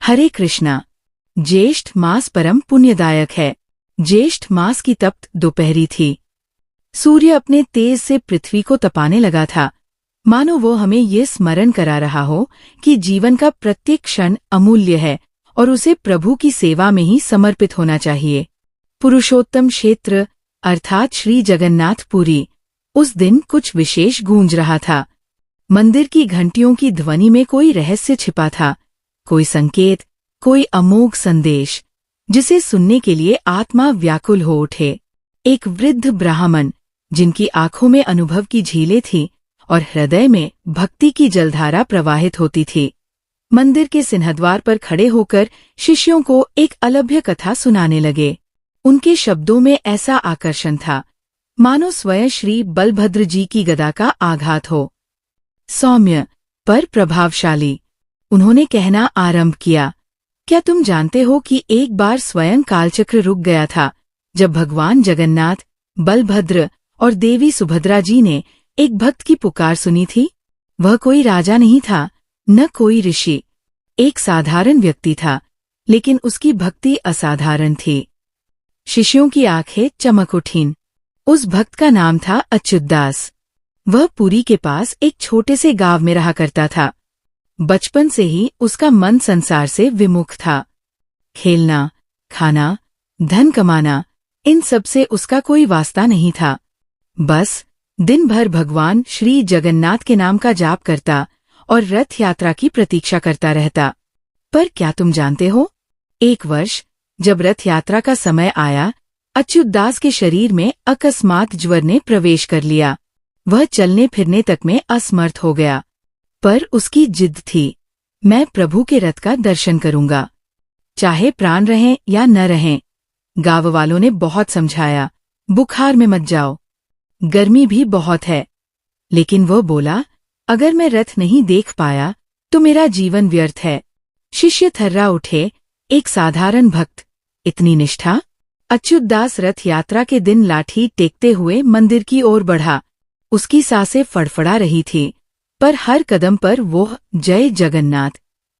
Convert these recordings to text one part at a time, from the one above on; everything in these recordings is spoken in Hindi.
हरे कृष्णा। ज्येष्ठ मास परम पुण्यदायक है। ज्येष्ठ मास की तप्त दोपहरी थी। सूर्य अपने तेज से पृथ्वी को तपाने लगा था, मानो वो हमें ये स्मरण करा रहा हो कि जीवन का प्रत्येक क्षण अमूल्य है और उसे प्रभु की सेवा में ही समर्पित होना चाहिए। पुरुषोत्तम क्षेत्र अर्थात श्री जगन्नाथपुरी उस दिन कुछ विशेष गूंज रहा था। मंदिर की घंटियों की ध्वनि में कोई रहस्य छिपा था, कोई संकेत, कोई अमोघ संदेश, जिसे सुनने के लिए आत्मा व्याकुल हो उठे। एक वृद्ध ब्राह्मण, जिनकी आंखों में अनुभव की झीलें थीं और हृदय में भक्ति की जलधारा प्रवाहित होती थी, मंदिर के सिंहद्वार पर खड़े होकर शिष्यों को एक अलभ्य कथा सुनाने लगे। उनके शब्दों में ऐसा आकर्षण था, मानो स्वयं श्री बलभद्र जी की गदा का आघात हो। सौम्य पर प्रभावशाली, उन्होंने कहना आरंभ किया, क्या तुम जानते हो कि एक बार स्वयं कालचक्र रुक गया था, जब भगवान जगन्नाथ, बलभद्र और देवी सुभद्रा जी ने एक भक्त की पुकार सुनी थी? वह कोई राजा नहीं था, न कोई ऋषि, एक साधारण व्यक्ति था, लेकिन उसकी भक्ति असाधारण थी। शिष्यों की आंखें चमक उठीं। उस भक्त का नाम था अच्युतदास। वह पुरी के पास एक छोटे से गांव में रहा करता था। बचपन से ही उसका मन संसार से विमुख था। खेलना, खाना, धन कमाना, इन सब से उसका कोई वास्ता नहीं था। बस दिन भर भगवान श्री जगन्नाथ के नाम का जाप करता और रथ यात्रा की प्रतीक्षा करता रहता। पर क्या तुम जानते हो, एक वर्ष जब रथ यात्रा का समय आया, अच्युतदास के शरीर में अकस्मात ज्वर ने प्रवेश कर लिया। वह चलने फिरने तक में असमर्थ हो गया। पर उसकी जिद थी, मैं प्रभु के रथ का दर्शन करूंगा, चाहे प्राण रहें या न रहें। गांव वालों ने बहुत समझाया, बुखार में मत जाओ, गर्मी भी बहुत है। लेकिन वो बोला, अगर मैं रथ नहीं देख पाया तो मेरा जीवन व्यर्थ है। शिष्य थर्रा उठे, एक साधारण भक्त, इतनी निष्ठा। अच्युतदास रथ यात्रा के दिन लाठी टेकते हुए मंदिर की ओर बढ़ा। उसकी सांसें फड़फड़ा रही थी, पर हर कदम पर वो जय जगन्नाथ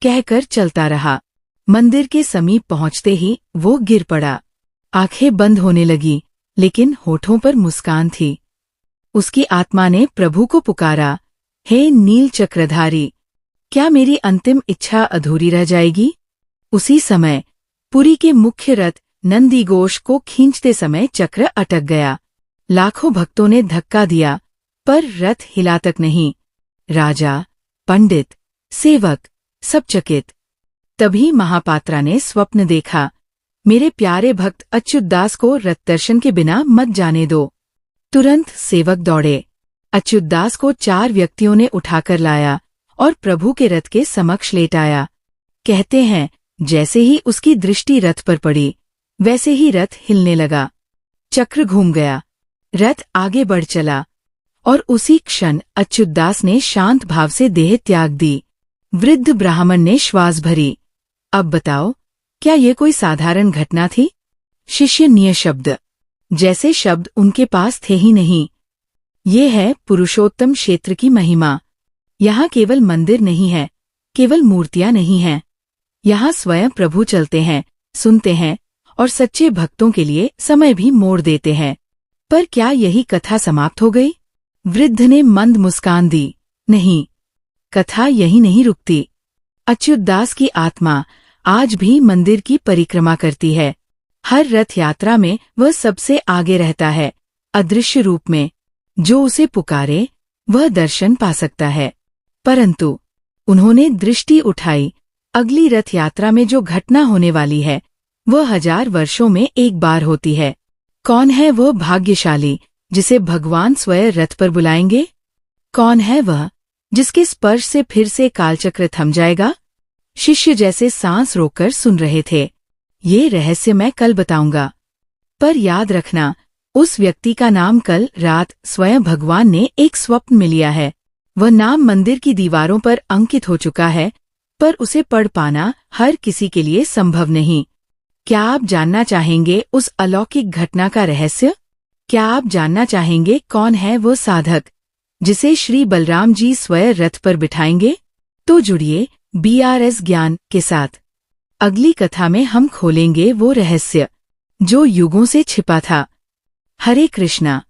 कहकर चलता रहा। मंदिर के समीप पहुंचते ही वो गिर पड़ा। आंखें बंद होने लगी, लेकिन होठों पर मुस्कान थी। उसकी आत्मा ने प्रभु को पुकारा, हे नील चक्रधारी, क्या मेरी अंतिम इच्छा अधूरी रह जाएगी? उसी समय पुरी के मुख्य रथ नंदीघोष को खींचते समय चक्र अटक गया। लाखों भक्तों ने धक्का दिया, पर रथ हिला तक नहीं। राजा, पंडित, सेवक, सब चकित। तभी महापात्रा ने स्वप्न देखा, मेरे प्यारे भक्त अच्युतदास को रथ दर्शन के बिना मत जाने दो। तुरंत सेवक दौड़े, अच्युतदास को 4 व्यक्तियों ने उठाकर लाया और प्रभु के रथ के समक्ष लेटाया। कहते हैं, जैसे ही उसकी दृष्टि रथ पर पड़ी, वैसे ही रथ हिलने लगा। चक्र घूम गया, रथ आगे बढ़ चला और उसी क्षण अच्युतदास ने शांत भाव से देह त्याग दी। वृद्ध ब्राह्मण ने श्वास भरी, अब बताओ, क्या ये कोई साधारण घटना थी? शिष्य निःशब्द, जैसे शब्द उनके पास थे ही नहीं। ये है पुरुषोत्तम क्षेत्र की महिमा। यहाँ केवल मंदिर नहीं है, केवल मूर्तियां नहीं हैं। यहाँ स्वयं प्रभु चलते हैं, सुनते हैं और सच्चे भक्तों के लिए समय भी मोड़ देते हैं। पर क्या यही कथा समाप्त हो गई? वृद्ध ने मंद मुस्कान दी, नहीं, कथा यही नहीं रुकती। अच्युतदास की आत्मा आज भी मंदिर की परिक्रमा करती है। हर रथ यात्रा में वह सबसे आगे रहता है, अदृश्य रूप में। जो उसे पुकारे वह दर्शन पा सकता है। परंतु उन्होंने दृष्टि उठाई, अगली रथ यात्रा में जो घटना होने वाली है वह 1000 वर्षों में एक बार होती है। कौन है वह भाग्यशाली जिसे भगवान स्वयं रथ पर बुलाएंगे? कौन है वह जिसके स्पर्श से फिर से कालचक्र थम जाएगा? शिष्य जैसे सांस रोककर सुन रहे थे। ये रहस्य मैं कल बताऊंगा, पर याद रखना, उस व्यक्ति का नाम कल रात स्वयं भगवान ने एक स्वप्न में लिया है। वह नाम मंदिर की दीवारों पर अंकित हो चुका है, पर उसे पढ़ पाना हर किसी के लिए संभव नहीं। क्या आप जानना चाहेंगे उस अलौकिक घटना का रहस्य? क्या आप जानना चाहेंगे कौन है वो साधक जिसे श्री बलराम जी स्वयं रथ पर बिठाएंगे? तो जुड़िए BRS ज्ञान के साथ। अगली कथा में हम खोलेंगे वो रहस्य जो युगों से छिपा था। हरे कृष्णा।